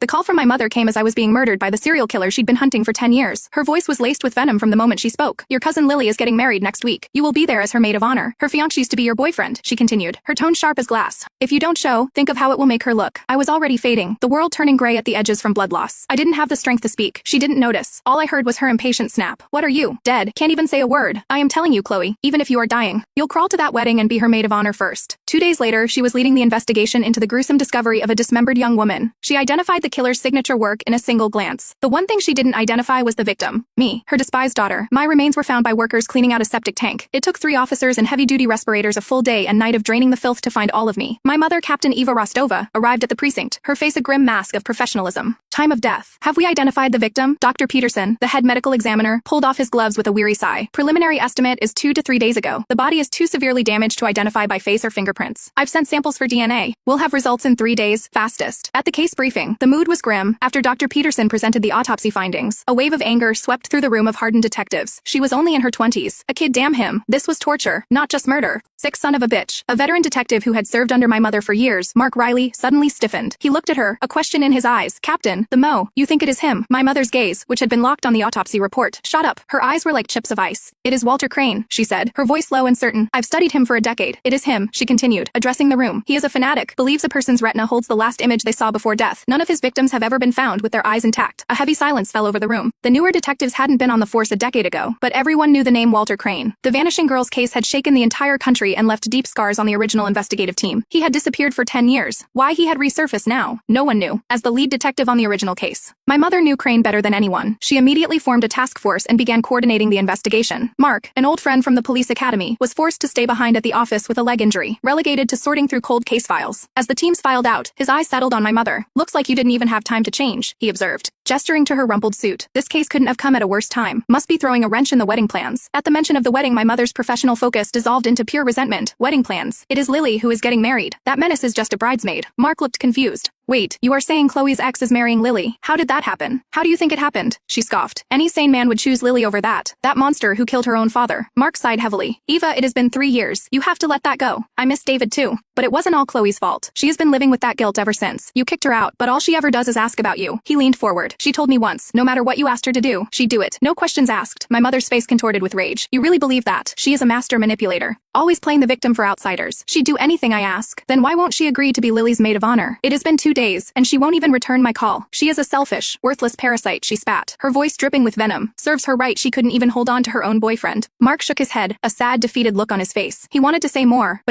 The call from my mother came as I was being murdered by the serial killer she'd been hunting for 10 years. Her voice was laced with venom from the moment she spoke. Your cousin Lily is getting married next week. You will be there as her maid of honor. Her fiancé to be your boyfriend, she continued, her tone sharp as glass. If you don't show, think of how it will make her look. I was already fading, the world turning gray at the edges from blood loss. I didn't have the strength to speak. She didn't notice. All I heard was her impatient snap. What are you? Dead. Can't even say a word. I am telling you, Chloe, even if you are dying, you'll crawl to that wedding and be her maid of honor first. 2 days later, she was leading the investigation into the gruesome discovery of a dismembered young woman. She identified the killer's signature work in a single glance. The one thing she didn't identify was the victim. Me, her despised daughter. My remains were found by workers cleaning out a septic tank. It took 3 officers and heavy-duty respirators a full day and night of draining the filth to find all of me. My mother, Captain Eva Rostova, arrived at the precinct, her face a grim mask of professionalism. Time of death. Have we identified the victim? Dr. Peterson, the head medical examiner, pulled off his gloves with a weary sigh. Preliminary estimate is 2 to 3 days ago. The body is too severely damaged to identify by face or fingerprints. I've sent samples for DNA. We'll have results in 3 days, fastest. At the case briefing, the mood was grim. After Dr. Peterson presented the autopsy findings, a wave of anger swept through the room of hardened detectives. She was only in her 20s. A kid, damn him. This was torture, not just murder. Sick son of a bitch. A veteran detective who had served under my mother for years, Mark Riley, suddenly stiffened. He looked at her, a question in his eyes. Captain, the Mo, you think it is him? My mother's gaze, which had been locked on the autopsy report, shot up. Her eyes were like chips of ice. It is Walter Crane, she said, her voice low and certain. I've studied him for a decade. It is him, she continued, addressing the room. He is a fanatic, believes a person's retina holds the last image they saw before death. None of his victims have ever been found with their eyes intact. A heavy silence fell over the room. The newer detectives hadn't been on the force a decade ago, but everyone knew the name Walter Crane. The vanishing girl's case had shaken the entire country and left deep scars on the original investigative team. He had disappeared for 10 years. Why he had resurfaced now, no one knew. As the lead detective on the original case, my mother knew Crane better than anyone. She immediately formed a task force and began coordinating the investigation. Mark, an old friend from the police academy, was forced to stay behind at the office with a leg injury, relegated to sorting through cold case files. As the teams filed out, his eyes settled on my mother. Looks like you didn't even have time to change, he observed, gesturing to her rumpled suit. This case couldn't have come at a worse time. Must be throwing a wrench in the wedding plans. At the mention of the wedding, my mother's professional focus dissolved into pure resentment. Wedding plans. It is Lily who is getting married. That menace is just a bridesmaid. Mark looked confused. Wait, you are saying Chloe's ex is marrying Lily? How did that happen? How do you think it happened? She scoffed. Any sane man would choose Lily over that monster who killed her own father. Mark sighed heavily. Eva, it has been 3 years. You have to let that go. I miss David too. But it wasn't all Chloe's fault. She has been living with that guilt ever since. You kicked her out, but all she ever does is ask about you. He leaned forward. She told me once, no matter what you asked her to do, she'd do it. No questions asked. My mother's face contorted with rage. You really believe that? She is a master manipulator. Always playing the victim for outsiders. She'd do anything I ask. Then why won't she agree to be Lily's maid of honor? It has been 2 days, and she won't even return my call. She is a selfish, worthless parasite, she spat, her voice dripping with venom. Serves her right she couldn't even hold on to her own boyfriend. Mark shook his head, a sad, defeated look on his face. He wanted to say more, but